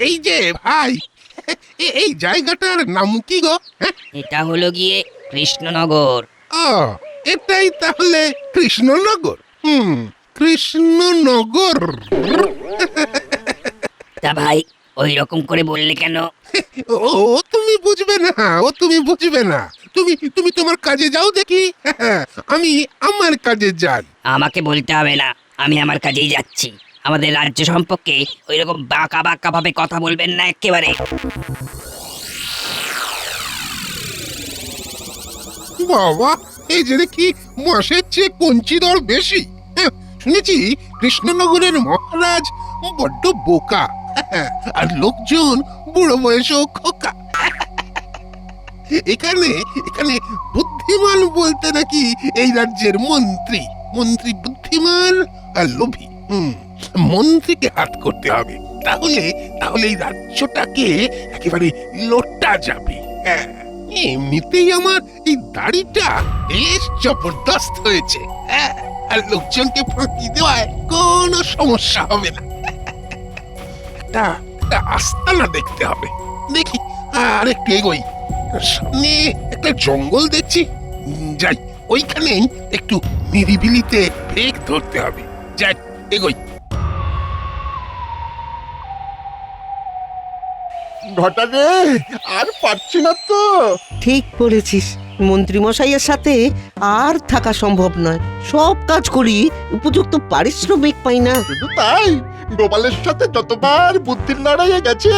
এই যে ভাই, এই জায়গাটার নাম কি গো? হ্যাঁ? এটা হলো গিয়ে কৃষ্ণনগর। ও, এটাই তাহলে কৃষ্ণনগর। কৃষ্ণনগর। তা ভাই ওই রকম করে বললে কেন? ও তুমি বুঝবে না, ও তুমি বুঝবে না। তুমি তুমি তোমার কাজে যাও দেখি, আমি আমার কাজে যাই। আমাকে বলতে হবে না, আমি আমার কাজেই যাচ্ছি। আমাদের রাজ্য সম্পর্কে ওই রকম বাঁকা বাঁকা ভাবে কথা বলবেন না একেবারে। বাবা, এই যে দেখি মাসের চেয়ে কঞ্চি দর বেশি। শুনেছি কৃষ্ণনগরের মহারাজ বড্ড বোকা, আর লোকজন বুড়ো বয়সও খোকা। এখানে এখানে বুদ্ধিমান বলতে নাকি এই রাজ্যের মন্ত্রী। মন্ত্রী বুদ্ধিমান আর লোভী। মন্ত্রীকে হাত করতে হবে, তাহলে তাহলে এই রাজ্যটাকে একেবারে লোটা যাবে। হ্যাঁ, এমনিতেই আমার এই দাড়িটা বেশ জবরদস্ত হয়েছে। হ্যাঁ, আর লোকজনকে ফাঁকি দেওয়ায় কোনো সমস্যা হবে না। একটা একটা আস্তানা দেখতে হবে। দেখি আর একটু এগোই। সামনে একটা জঙ্গল দেখছি, যাই ওইখানেই একটু নিরিবিলিতে ব্রেক ধরতে হবে। যাই, এগোই। ঘটা রে, আর পারছি না তো। ঠিক বলেছিস, মন্ত্রীমশাইয়ের সাথে আর থাকা সম্ভব নয়। সব কাজ করি, উপযুক্ত পারিশ্রমিক পাই না। শুধু তাই, গোপালের সাথে যতবার বুদ্ধির লড়াইয়ে গেছে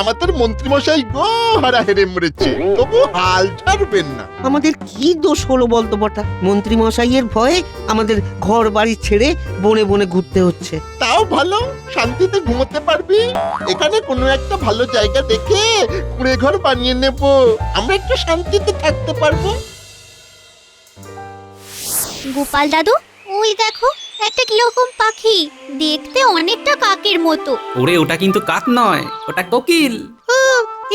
আমাদের মন্ত্রীমশাই গো হারা হেরে মরেছে, তবু হাল ছাড়বেন না। আমাদের কি দোষ হলো বলতো বটা? মন্ত্রীমশাইয়ের ভয়ে আমাদের ঘর বাড়ি ছেড়ে বনে বনে ঘুরতে হচ্ছে। তাও ভালো, শান্তিতে ঘুমোতে পারবি। এখানে কোনো একটা ভালো জায়গা দেখে কুঁড়ে ঘর বানিয়ে নেব, আমরা একটু শান্তিতে থাকতে পারবো। গোপাল দাদু, ওই দেখো একটা কিরকম পাখি, দেখতে অনেকটা কাকের মতো। ওরে ওটা কিন্তু কাক নয়, ওটা কোকিল।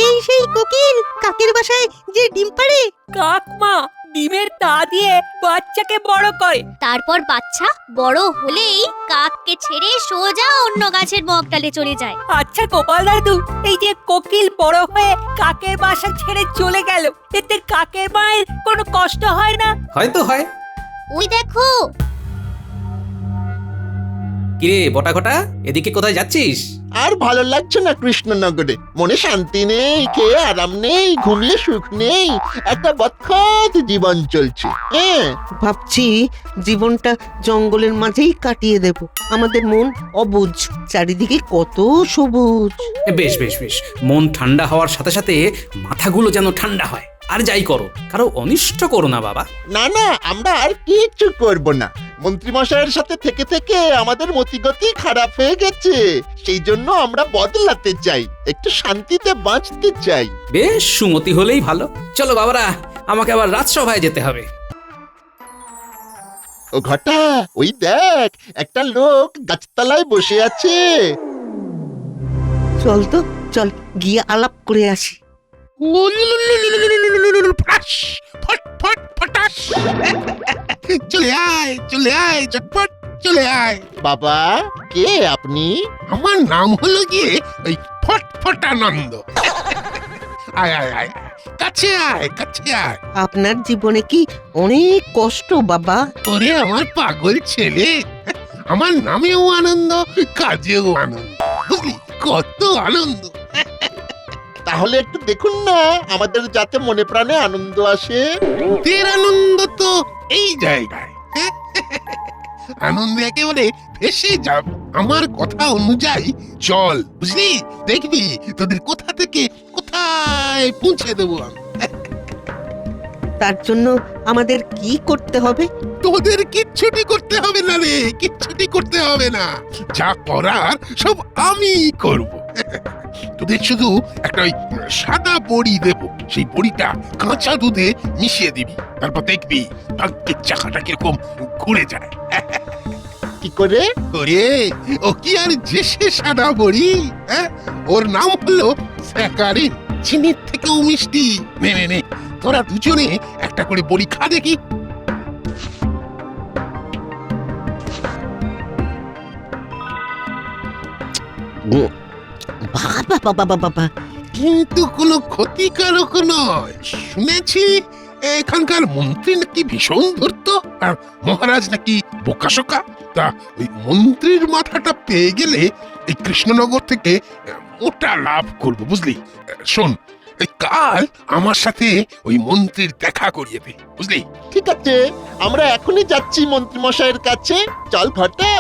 এই সেই কোকিল, কাকের বাসায় যে ডিম পাড়ে। কাক মা ডিমের তা দিয়ে বাচ্চাকে বড় করে, তারপর বাচ্চা বড় হলেই কাককে ছেড়ে সোজা অন্য গাছের মগডালে চলে যায়। আচ্ছা গোপাল দাদু, এই যে কোকিল বড় হয়ে কাকের বাসা ছেড়ে চলে গেল, এতে কাকের মায়ের কোনো কষ্ট হয় না? হয়তো হয়। ওই দেখো। কিরে বটা ঘটা, এদিকে কোথায় যাচ্ছিস? আর ভালো লাগছে না কৃষ্ণনগরে, মনে শান্তি নেই, খেয়ে আরাম নেই, ঘুমিয়ে সুখ নেই, একটা বৎখত জীবন চলছে। হ্যাঁ, ভাবছি জীবনটা জঙ্গলের মাঝেই কাটিয়ে দেব। আমাদের মন অবুঝ, চারিদিকে কত সবুজ। বেশ বেশ বেশ, মন ঠান্ডা হওয়ার সাথে সাথে মাথাগুলো যেন ঠান্ডা হয়। আর যাই করো, কারো অনিষ্ট করো না বাবা। না না, আমরা আর কিচ্ছু করব না। মন্ত্রীমশাইয়ের সাথে থেকে থেকে আমাদের মতিগতি খারাপ হয়ে গেছে, সেই জন্য আমরা বদলাতে চাই, একটু শান্তিতে বাঁচতে চাই। বেশ, সুমতি হলেই ভালো। চলো বাবারা, আমাকে আবার রাজসভায় যেতে হবে। ও ঘটা, ওই দেখ একটা লোক গাছতলায় বসে আছে। চল তো, চল গিয়ে আলাপ করে আসি। ফটাস, ফট ফট ফটাস। চলে আয়, চলে আয়, চটপট চলে আয়। বাবা, কে আপনি? আমার নাম হলো গিয়ে ওই ফটফটানন্দ। আয় আয় আয়, কাছে আয়, কাছে আয়। আপনার জীবনে কি অনেক কষ্ট বাবা? ওরে আমার পাগল ছেলে, আমার নামেও আনন্দ, কাজেও আনন্দ, বুঝলি কত আনন্দ। তাহলে একটু দেখুন না, আমাদের যাতে মনে প্রাণে আনন্দ আসে। তোদের আনন্দ তো এই জায়গায়, আনন্দে একেবারে ভেসে যাবে। আমার কথা অনুযায়ী চল, বুঝলি, দেখবি তোদের কোথা থেকে কোথায় পৌঁছে দেবো আমি। তার জন্য আমাদের কি করতে হবে? তোদের কিচ্ছুটি করতে হবে না রে, কিচ্ছুটি করতে হবে না। যা করার সব আমি করব। তোদের শুধু একটা ওই সাদা বড়ি দেব, সেই বড়িটা কাঁচা দুধে মিশিয়ে দিবি, তারপর দেখবি ভাগ্যের চাকাটা কিরকম ঘুরে যায়। কি করে? ওরে, ও কি আর যে সে সাদা বড়ি, হ্যাঁ? ওর নাম হলো স্যাকারিন, চিনির থেকেও মিষ্টি। নে নে নে, তোরা দুজনে একটা করে বড়ি খা দেখি। বাবা বাবা বাবা বাবা, কিন্তু কোনো ক্ষতিকারক নয়। শুনেছি এখানকার মন্ত্রী নাকি ভীষণ ধূর্ত, আর মহারাজ নাকি বোকাশোকা। তা ওই মন্ত্রীর মাথাটা পেয়ে গেলে এই কৃষ্ণনগর থেকে মোটা লাভ করবো, বুঝলি? শোন, এই কাল আমার সাথে ওই মন্ত্রীর দেখা করিয়ে দে, বুঝলি? ঠিক আছে, আমরা এখনই যাচ্ছি মন্ত্রী মশাইয়ের কাছে। চল ঘটা,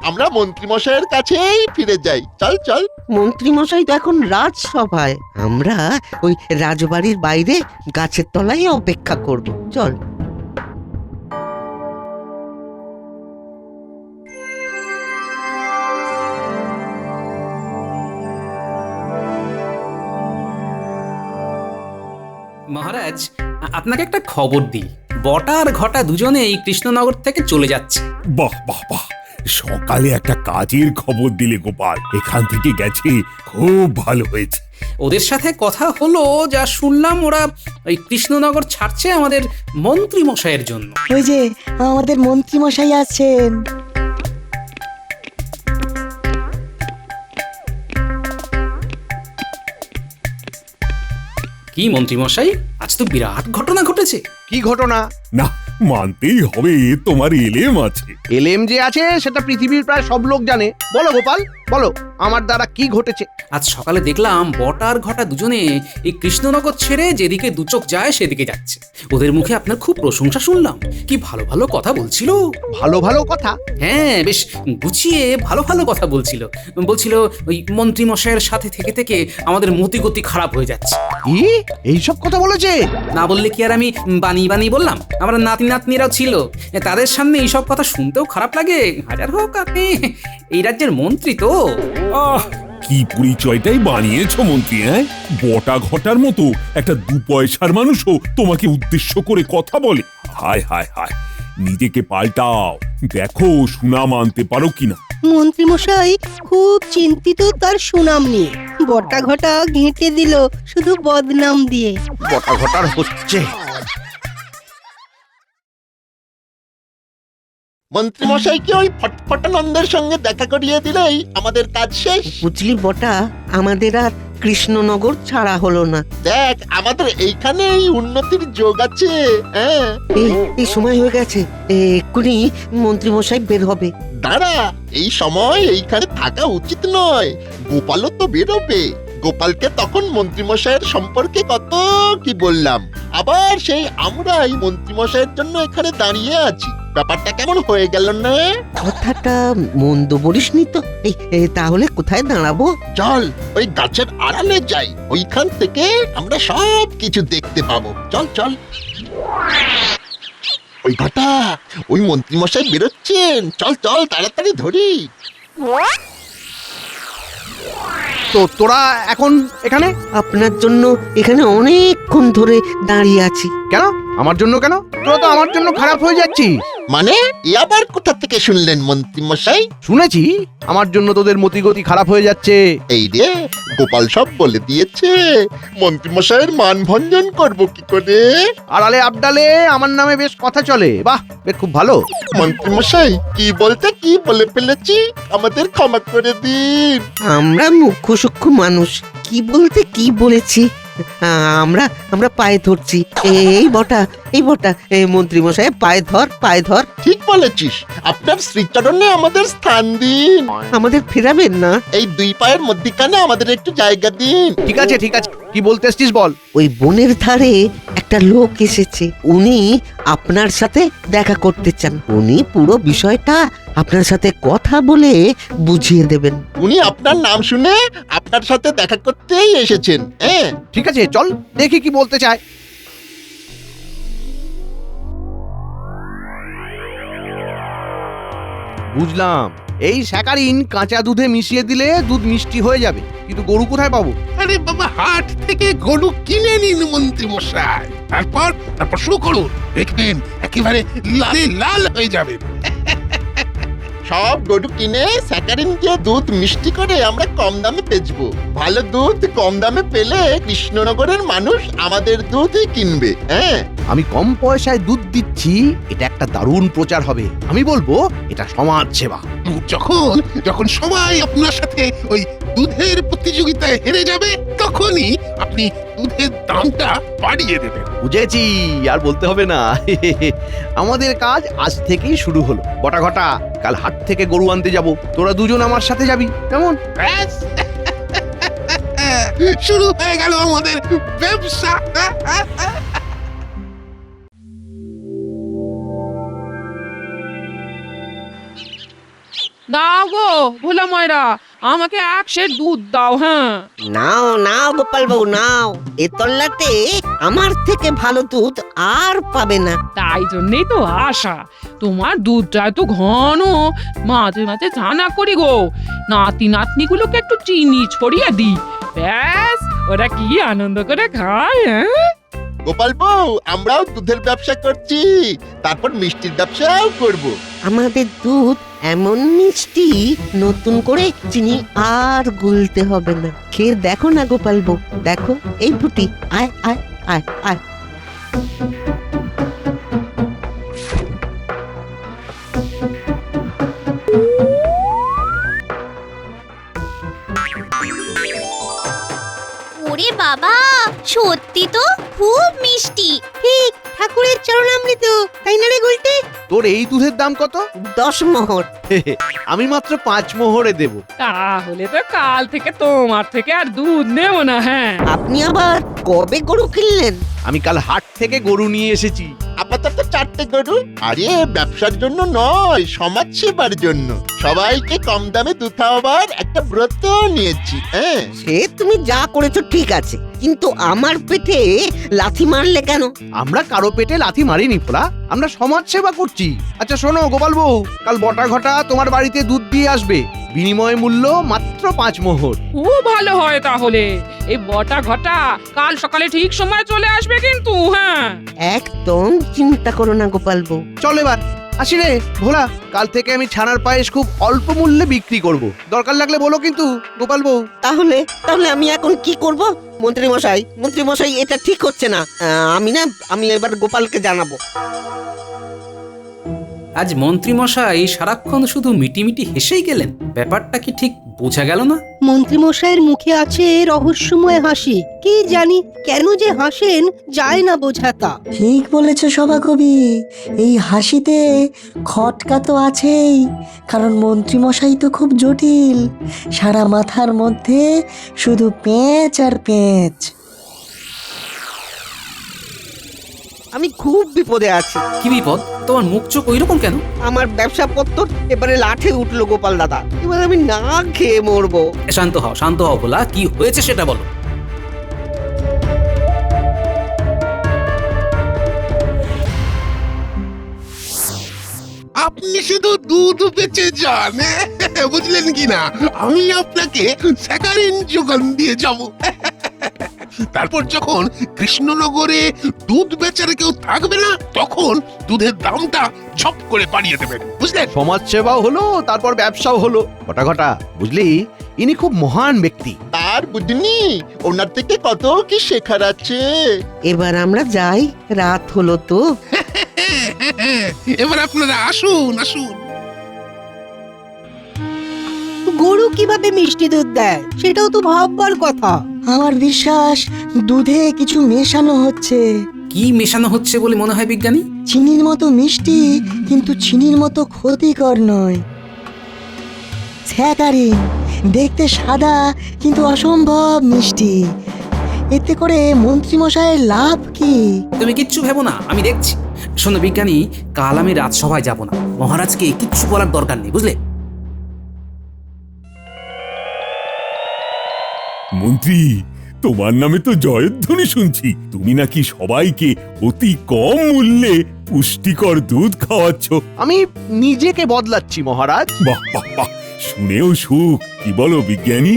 আমরা মন্ত্রী মশাইয়ের কাছেই ফিরে যাই। চল চল। মন্ত্রী মশাই তো এখন রাজসভায়, আমরা ওই রাজবাড়ির বাইরে গাছের তলায় অপেক্ষা করব। চল। মহারাজ, আপনাকে একটা খবর দিই। বটা আর ঘটা দুজনেই কৃষ্ণনগর থেকে চলে যাচ্ছে। বাহ বাহ বাহ, সকালে একটা কাজের খবর দিলে গোপাল। এখান থেকে গেছে, খুব ভালো হয়েছে। ওদের সাথে কথা হলো, যা শুনলাম ওরা ওই কৃষ্ণনগর ছাড়ছে আমাদের মন্ত্রী মশাইয়ের জন্য। ওই যে আমাদের মন্ত্রী মশাই আছেন। কি মন্ত্রী মশাই, আজ তো বিরাট ঘটনা ঘটেছে। কি ঘটনা? না, মানতেই হবে তোমার এলেম আছে। এলএম যে আছে সেটা পৃথিবীর প্রায় সব লোক জানে। বলো গোপাল, বলো আমার দ্বারা কি ঘটেছে। আজ সকালে দেখলাম বটা আর ঘটা দুজনে এই কৃষ্ণনগর ছেড়ে যেদিকে দুচোখ যায় সেদিকে যাচ্ছে। ওদের মুখে আপনার খুব প্রশংসা শুনলাম। কি ভালো ভালো কথা বলছিল। ভালো ভালো কথা? হ্যাঁ, বেশ গুছিয়ে ভালো ভালো কথা বলছিল। বলছিল ওই মন্ত্রী মশাইয়ের সাথে থেকে থেকে আমাদের মতিগতি খারাপ হয়ে যাচ্ছে। কি এইসব কথা বলেছে? না বললে কি আর আমি বানিয়ে বানিয়ে বললাম? আমার নাতি নাতনিরাও ছিল, তাদের সামনে এইসব কথা শুনতেও খারাপ লাগে। হাজার হোক আপনি এই রাজ্যের মন্ত্রী তো। আহ, কি পরিচয়টাই বানিয়েছ মন্ত্রী। হ্যাঁ, বটা ঘটার মতো একটা 2 পয়সার মানুষও তোমাকে উদ্দেশ্য করে কথা বলে। হায় হায় হায়, নিজেকে পাল্টাও, দেখো সুনাম আনতে পারো কিনা। মন্ত্রী মশাই খুব চিন্তিত তার সুনাম নিয়ে। বটা ঘটা ঘেঁটে দিল শুধু বদনাম দিয়ে। বটা ঘটার হচ্ছে। মন্ত্রী মশাইকে ওই ফটফটানন্দের সঙ্গে দেখা করিয়ে দিলেই আমাদের কাজ শেষ। বুঝলি বটা, আমাদের আর কৃষ্ণনগর ছাড়া হলো না। দেখ, আমাদের এইখানেই উন্নতির যোগ আছে। হ্যাঁ, এই সময় হয়ে গেছে, এক্ষুনি মন্ত্রী মশাই বের হবে। দাঁড়া, এই সময় এইখানে থাকা উচিত নয়। গোপালও তো বেরোবে। গোপালকে তখন মন্ত্রীমশাইয়ের সম্পর্কে কত কি বললাম। আবার সেই আমরাই মন্ত্রীমশাইয়ের জন্য এখানে দাঁড়িয়ে আছি। ব্যাপারটা কেমন হয়ে গেল না? কথাটা মন্দ বলিসনি তো। তাহলে কোথায় দাঁড়াবো? চল, ওই গাছের আড়ালে যাই। ওইখান থেকে আমরা সব কিছু দেখতে পাবো। চল চল। ওই ঘটা, ওই মন্ত্রীমশাই বেরোচ্ছেন। চল চল, তাড়াতাড়ি ধরি। তো তোরা এখন এখানে? আপনার জন্য এখানে অনেকক্ষণ ধরে দাঁড়িয়ে আছি। কেন আমার জন্য? কেন তোরা তো আমার জন্য খারাপ হয়ে যাচ্ছিস। মানে এ আবার কোথা থেকে শুনলেন মন্ত্রীমশাই? শুনেছি আমার জন্য তোদের মতিগতি খারাপ হয়ে যাচ্ছে। এই রে, গোপাল সব বলে দিয়েছে। মন্ত্রীমশাইয়ের মান ভঞ্জন করবো কি করে? আড়ালে আবডালে আমার নামে বেশ কথা চলে। বাহ, বেশ খুব ভালো। মন্ত্রীমশাই, কি বলতে কি বলে ফেলেছি, আমাদের ক্ষমা করে দিন। আমরা মুখ্য সূক্ষ্ম মানুষ, কি বলতে কি বলেছি। আমরা আমরা পায়ে ধরছি। এই বটা, এই মন্ত্রী মশাই পায়ে ধর, পায়ে ধর। ঠিক বলেছিস, আপনার শ্রীচরণে আমাদের স্থান দিন। আমাদের ফেরাবেন না? এই 2 পায়ের মধ্যিখানে আমাদের একটু জায়গা দিন। ঠিক আছে ঠিক আছে, কি বলতে এসছিস বল। ওই বনের ধারে একটা লোক এসেছে, উনি আপনার সাথে দেখা করতে চান। উনি পুরো বিষয়টা আপনার সাথে কথা বলে বুঝিয়ে দেবেন। উনি আপনার নাম শুনে আপনার সাথে দেখা করতেই এসেছেন। হ্যাঁ, ঠিক আছে, চল দেখি কি বলতে চায়। বুঝলাম, এই স্যাকারিন কাঁচা দুধে মিশিয়ে দিলে দুধ মিষ্টি হয়ে যাবে, কিন্তু গরু কোথায় পাবো? আরে বাবা, হাট থেকে গরু কিনে নিন মন্ত্রী মশাই। তারপর শুরু করুন, দেখবেন একেবারে লালে লাল হয়ে যাবে। সব গরু কিনে স্যাকারিন দিয়ে দুধ মিষ্টি করে আমরা কম দামে বেচবো। ভালো দুধ কম দামে পেলে কৃষ্ণনগরের মানুষ আমাদের দুধই কিনবে। হ্যাঁ, আমি কম পয়সায় দুধ দিচ্ছি, এটা একটা দারুণ প্রচার হবে। আমি বলবো এটা সমাজ সেবা। যখন যখন সবাই আপনার সাথে ওই দুধের প্রতিযোগিতায় হেরে যাবে তখনই আপনি দুধের দামটা বাড়িয়ে দেবেন। বুঝেছি, আর বলতে হবে না। আমাদের কাজ আজ থেকেই শুরু হলো। বটা ঘটা, কাল হাট থেকে গরু আনতে যাব, তোরা দুজন আমার সাথে যাবি কেমন? ব্যাস, শুরু হয়ে গেল আমাদের ব্যবসা। দাও গো ভোলা ময়রা, আমাকে 1 সের দুধ দাও। হ্যাঁ, নাও নাও গোপাল বাবু নাও, এ তল্লাতে আমার থেকে ভালো দুধ আর পাবে না। তাই জন্যই তো আশা। তোমার দুধটা এত ঘন, মাঝে মাঝে জানা করি গো, নাতি নাতনিগুলোকে একটু চিনি ছড়িয়ে দিই, ব্যাস ওরা কি আনন্দ করে খায়। হ্যাঁ, গোপাল বউ, আমরাও দুধের ব্যবসা করছি, তারপর মিষ্টির ব্যবসাও করব। আমাদের দুধ এমন মিষ্টি, নতুন করে চিনি আর গুলতে হবে না। খেয়ে দেখো না গোপাল বউ, দেখো এই ফুটি, আয় আয় আয় আয়। ওরে বাবা, সত্যি তো খুব মিষ্টি। ঠিক ঠাকুরের চরণামৃত, তাই না রে গুলটে? তোর এই দুধের দাম কত? 10 মোহর। আমি মাত্র 5 মোহরে দেব। তাহলে তো কাল থেকে তোমার থেকে আর দুধ নেব না। হ্যাঁ, আপনি আবার কবে গরু কিনলেন? আমি কাল হাট থেকে গরু নিয়ে এসেছি। আপাতত 4টে গরু। আরে ব্যবসার জন্য নয়, সমাজ সেবার জন্য। সবাইকে কম দামে দুধ খাওয়াবার একটা ব্রত নিয়েছি। হ্যাঁ, সে তুমি যা করেছো ঠিক আছে, কিন্তু আমার পেটে লাথি মারলে কেন? আমরা কারো পেটে লাথি মারিনি ফোলা, আমরা সমাজ সেবা করছি। আচ্ছা শোনো গোপাল বউ, কাল বটা ঘটা তোমার বাড়িতে দুধ দিয়ে আসবে, বিনিময় মূল্য মাত্র 5 মোহর। খুব ভালো হয় তাহলে। এই বটা ঘটা কাল সকালে ঠিক সময় চলে আসবে কিন্তু। হ্যাঁ, একদম চিন্তা করো না গোপাল বউ। চল এবার আসি রে ভোলা, কাল থেকে আমি ছানার পায়েস খুব অল্প মূল্যে বিক্রি করব। দরকার লাগলে বলো কিন্তু গোপাল বউ। তাহলে তাহলে আমি এখন কি করব? মন্ত্রী মশাই এটা ঠিক হচ্ছে না। আমি এবার গোপালকে জানাবো। আজ মন্ত্রীমশাই সারাক্ষণ শুধু মিটিমিটি হেসেই গেলেন, ব্যাপারটা কি ঠিক বোঝা গেল না। মন্ত্রীমশাইয়ের মুখে আছে রহস্যময় হাসি, কি জানি কেন যে হাসেন যায় না বোঝাতা। ঠিক বলেছ সভাকবি, এই হাসিতে খটকা তো আছেই, কারণ মন্ত্রীমশাই তো খুব জটিল, সারা মাথার মধ্যে শুধু পেঁচ আর পেঁচ। আমি খুব বিপদে আছি। কি বিপদ? তোমার মুখ চোখ ওইরকম কেন? আমার ব্যবসা পত্র এবারে লাঠে উঠলো গোপাল দাদা, এবার আমি না খেয়ে মরবো। শান্ত হও ভোলা, কি হয়েছে সেটা বলো। আপনি শুধু দুধ বেচে যান, বুঝলেন কি না? আমি আপনাকে স্যাকারিন যোগান দিয়ে যাব। তারপর যখন কৃষ্ণনগরে দুধ বেচার কেউ থাকবে না, তখন দুধের দামটা ঝপ করে বাড়িয়ে দেবেন, বুঝলেন? সমাজ সেবাও হলো, তারপর ব্যবসাও হলো। ঘটা ঘটা, বুঝলি ইনি খুব মহান ব্যক্তি। তার বুঝনি, ওনার থেকে কত কি শেখার আছে। এবার আমরা যাই, রাত হলো তো। এবার আপনারা আসুন। গরু কিভাবে মিষ্টি দুধ দেয় সেটাও তো ভাববার কথা। আমার বিশ্বাস দুধে কিছু মেশানো হচ্ছে। কি মেশানো হচ্ছে বলে মনে হয় বিজ্ঞানী? চিনির মতো মিষ্টি, কিন্তু চিনির মতো ক্ষতিকর নয়। স্যাকারিন, দেখতে সাদা কিন্তু অসম্ভব মিষ্টি। এতে করে মন্ত্রীমশাইয়ের লাভ কি? তুমি কিচ্ছু ভেবো না, আমি দেখছি। শোনো বিজ্ঞানী, কাল আমি রাজসভায় যাব না, মহারাজকে কিচ্ছু বলার দরকার নেই, বুঝলে? মন্ত্রী, তোমার নামে তো জয়ধ্বনি শুনছি। তুমি নাকি সবাইকে অতি কম মূল্যে পুষ্টিকর দুধ খাওয়াচ্ছ। আমি নিজেকে বদলাচ্ছি মহারাজ। বাহ বাহ বাহ, শুনেও সুখ। কি বলো বিজ্ঞানী?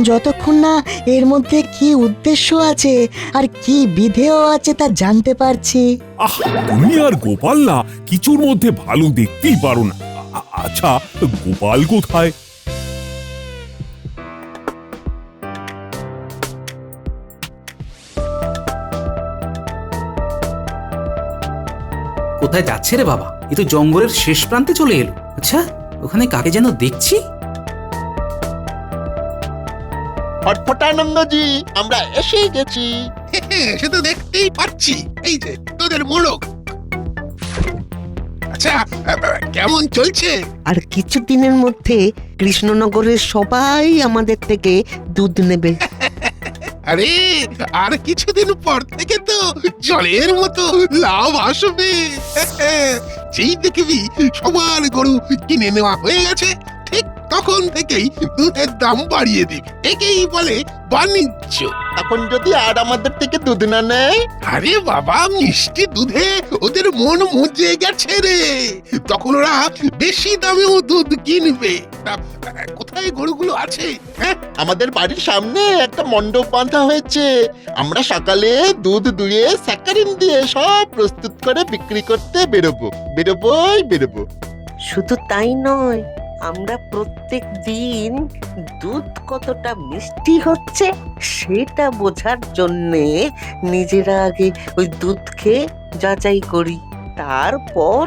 যতক্ষণ না এর মধ্যে কি উদ্দেশ্য আছে আর কি বিধেয় আছে তা জানতে পারছি। আহ, তুমি আর গোপাল না কিছুর মধ্যে ভালো দেখতেই পারো না। আচ্ছা, গোপাল কোথায়? কোথায় যাচ্ছে রে বাবা? এ তো জঙ্গলের শেষ প্রান্তে চলে এলো। আচ্ছা, ওখানে কাকে যেন দেখছি। ফটফটানন্দজি, আমরা এসে গেছি। সে তো দেখতেই পাচ্ছি, এই যে তোদের মোড়ক। আচ্ছা, কেমন চলছে? আর কিছুদিনের মধ্যে কৃষ্ণনগরের সবাই আমাদের থেকে দুধ নেবে। আরে আর কিছুদিন পর থেকে তো জলের মতো লাভ আসবে। যেই দেখবি সবার গরু কিনে নেওয়া হয়ে গেছে, ঠিক তখন থেকেই দুধের দাম বাড়িয়ে দিবি। একেই বলে বাণিজ্য। এখন যদি আর আমাদের থেকে দুধ না নেয়? আরে বাবা, মিষ্টি দুধে ওদের মন মজে গেছে রে। তখন ওরা বেশি দামেও দুধ কিনবে। তা, কোথায় গরুগুলো আছে? হ্যাঁ, আমাদের বাড়ির সামনে একটা মণ্ডপ বাঁধা হয়েছে। আমরা সকালে দুধ দুয়ে স্যাকারিন দিয়ে সব প্রস্তুত করে বিক্রি করতে বেরোবো। শুধু তাই নয়, আমরা প্রত্যেক দিন দুধ কতটা মিষ্টি হচ্ছে সেটা বোঝার জন্যে নিজেরা আগে ওই দুধ খেয়ে যাচাই করি, তারপর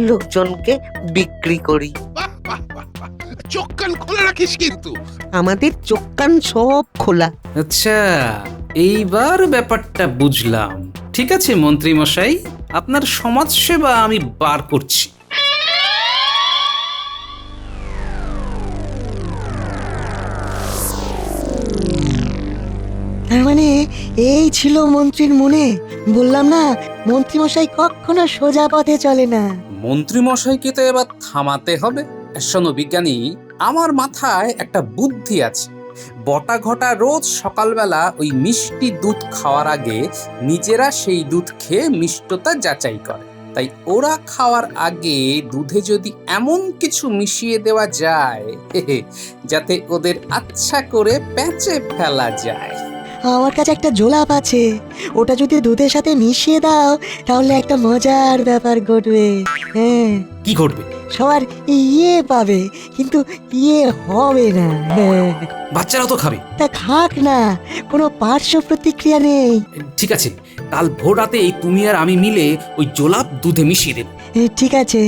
লোকজনকে বিক্রি করি। বাহ বাহ বাহ বাহ, চোখ কান খোলা রাখিস কিন্তু। আমাদের চোখ কান সব খোলা। আচ্ছা, এইবার ব্যাপারটা বুঝলাম। ঠিক আছে মন্ত্রী মশাই, আপনার সমাজসেবা আমি বার করছি। তার মানে এই ছিল মন্ত্রীর মনে। বললাম না, মন্ত্রীমশাই কখনো সোজা পথে চলে না। মন্ত্রী মশাইকে তো এবার থামাতে হবে। শোনো বিজ্ঞানী, আমার মাথায় একটা বুদ্ধি আছে। বটা ঘটা রোজ সকালবেলা ওই মিষ্টি দুধ খাওয়ার আগে নিজেরা সেই দুধ খেয়ে মিষ্টতা যাচাই করে। তাই ওরা খাওয়ার আগে দুধে যদি এমন কিছু মিশিয়ে দেওয়া যায় যাতে ওদের আচ্ছা করে প্যাঁচে ফেলা যায়। আমার কাছে একটা জোলাপ আছে, ওটা যদি দুধের সাথে মিশিয়ে দাও তাহলে একটা মজার ব্যাপার ঘটবে। হ্যাঁ, কি ঘটবে? সবার ইয়ে পাবে, কিন্তু ইয়ে হবে না। হ্যাঁ, বাচ্চারাও তো খাবে। তা খাক না, কোনো পার্শ্ব প্রতিক্রিয়া নেই। ঠিক আছে, কাল ভোর রাতে তুমি আর আমি মিলে ওই জোলাপ দুধে মিশিয়ে দেব। ঠিক আছে।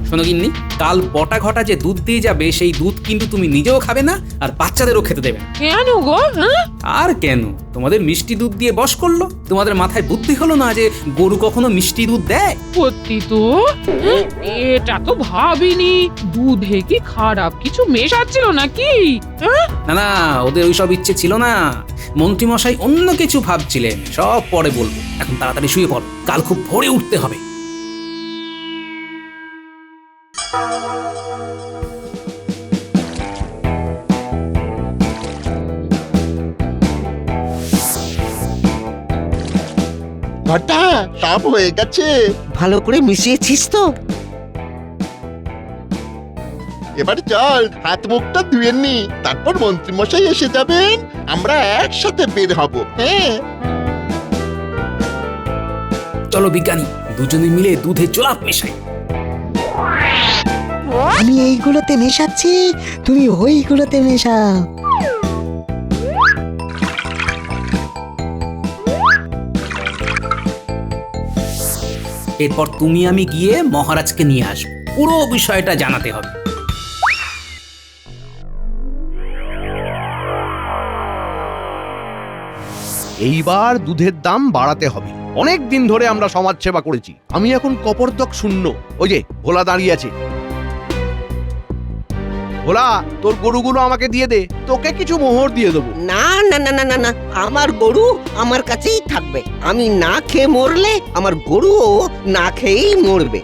শোনো গিন্নি, কাল বটা ঘটা যে দুধ দিয়ে যাবে সেই দুধ কিন্তু তুমি নিজেও খাবে না আর বাচ্চাদেরও খেতে দেবে না। কেন গো? হ্যাঁ, আর কেন? তোমাদের মিষ্টি দুধ দিয়ে বশ করলো। তোমাদের মাথায় বুদ্ধি হলো না যে গরু কখনো মিষ্টি দুধ দেয়? সত্যি তো। হ্যাঁ, এটা তো ভাবিনি। দুধে কি খারাপ কিছু মেশাচ্ছিল নাকি? হ্যাঁ, না না, ওদের ওইসব ইচ্ছে ছিল না। মন্ত্রী মশাই অন্য কিছু ভাবছিলেন, সব পরে বলবো। এখন তাড়াতাড়ি শুয়ে পড়ো, কাল খুব ভোরে উঠতে হবে। ঘটা সব হয়ে গেছে। ভালো করে মিশিয়েছিস তো? এবার চল হাত মুখটা ধুয়ে নি, তারপর মন্ত্রী মশাই এসে যাবেন, আমরা একসাথে বের হব। হ্যাঁ, চলো বিজ্ঞানী, দুজনে মিলে দুধে জোলাপ মেশাই। আমি এইগুলোতে মেশাচ্ছি, তুমি ওইগুলোতে মেশাও। এরপর তুমি আমি গিয়ে মহারাজকে নিয়ে আসবো, পুরো বিষয়টা জানাতে হবে। এইবার দুধের দাম বাড়াতে হবে। অনেক দিন ধরে আমরা সমাজ সেবা করেছি, আমি এখন কপরদক শূন্য। ওই যে ভোলা দাঁড়িয়ে আছে। ভোলা, তোর গরুগুলো আমাকে দিয়ে দে, তোকে কিছু মোহর দিয়ে দেবো। না না না না না না, আমার গরু আমার কাছেই থাকবে। আমি না খেয়ে মরলে আমার গরুও না খেয়েই মরবে।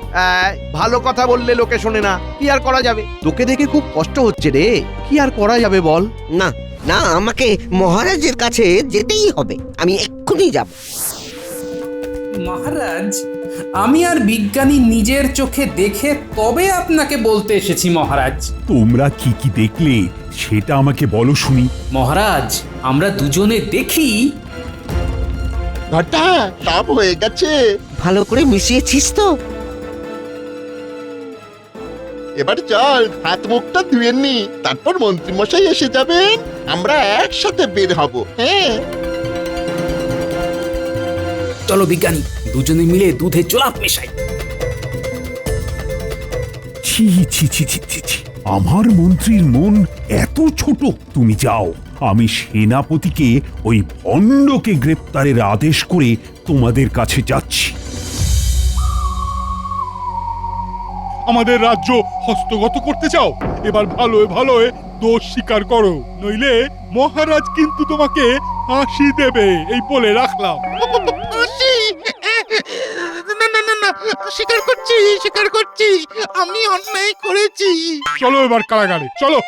ভালো কথা বললে লোকে শোনে না, কি আর করা যাবে? তোকে দেখে খুব কষ্ট হচ্ছে রে, কি আর করা যাবে বল? না না, আমাকে মহারাজের কাছে যেতেই হবে। আমি এক্ষুনি যাব। মহারাজ, আমি আর বিজ্ঞানী নিজের চোখে দেখে তবে আপনাকে বলতে এসেছি মহারাজ। তোমরা কি কি দেখলে সেটা আমাকে বলো শুনি। মহারাজ, আমরা দুজনে দেখি। ঘটা সব হয়ে গেছে। ভালো করে মিশিয়েছিস তো? এবার চল হাত মুখটা ধুয়ে নি, তারপর মন্ত্রী মশাই এসে যাবেন, আমরা একসাথে বের হব। হ্যাঁ, চলো বিজ্ঞানী, দুজনে মিলে দুধে চোলাপ মেশাই। ছি ছি ছি ছি ছি ছি। আমার মন্ত্রীর মন এত ছোট। তুমি যাও, আমি সেনাপতিকে ওই ভণ্ডকে গ্রেপ্তারের আদেশ করে তোমাদের কাছে যাচ্ছি। আমাদের রাজ্য হস্তগত করতে চাও? এবার ভালোয় ভালোয় দোষ স্বীকার করো, নইলে মহারাজ কিন্তু তোমাকে ফাঁসি দেবে, এই বলে রাখলাম। ফাঁসি? না না না না, স্বীকার করছি আমি অন্যায় করেছি। চলো এবার কারাগারে চলো।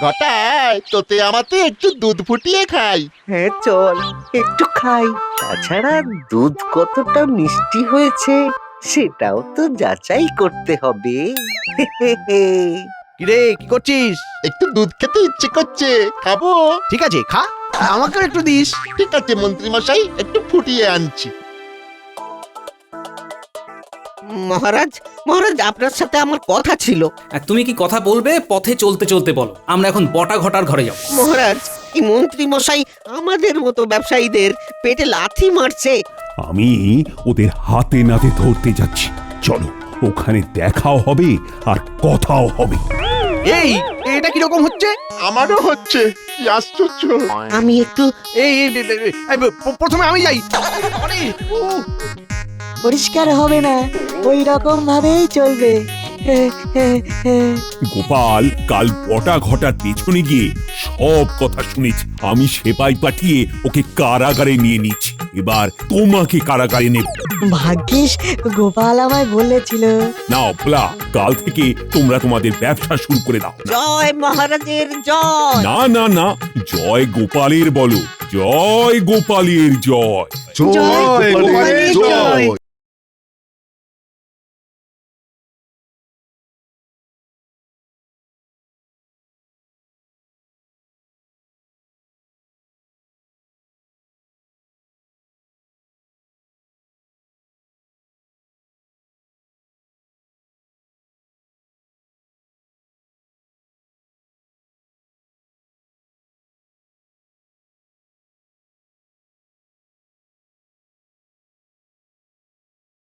ঘটায় তোতে আমাতে একটু দুধ ফুটিয়ে খাই। হ্যাঁ চল একটু খাই। তাছাড়া দুধ কতটা মিষ্টি হয়েছে সেটাও তো যাচাই করতে হবে। কিরে কি করছিস? একটু দুধ খেতে ইচ্ছে করছে, খাবো। ঠিক আছে খা, আমাকে একটু দিস। ঠিক আছে মন্ত্রী মশাই, একটু ফুটিয়ে আনছি। মহারাজ, মহারাজ আপনার সাথে আমার কথা ছিল। আর তুমি কি কথা বলবে? পথে চলতে চলতে বলো। আমরা এখন বটা ঘটার ঘরে যাব। মহারাজ, এই মন্ত্রী মশাই আমাদের মতো ব্যবসায়ীদের পেটে লাথি মারছে। আমি ওদের হাতে নাতে ধরতে যাচ্ছি। চলো, ওখানে দেখাও হবে আর কথাও হবে। এই এটা কি রকম হচ্ছে? আমারও হচ্ছে, কি আশ্চর্য। আমি একটু প্রথমে আমি যাই। পরিষ্কার হবে না, ওই রকম ভাবেই চলবে। গোপাল কাল বটা ঘটার পেছনে গিয়ে সব কথা শুনেছি। আমি সেপাই পাঠিয়ে ওকে কারাগারে নিয়ে নিচ্ছি। এবার তোমাকে কারাগারে নেব। ভাগ্যিস গোপাল আমায় বলেছিল। নাও ভোলা, কাল থেকে তোমরা তোমাদের ব্যবসা শুরু করে দাও। জয় মহারাজের জয়। না না না, জয় গোপালের বলো, জয় গোপালের জয়। জয় গোপালের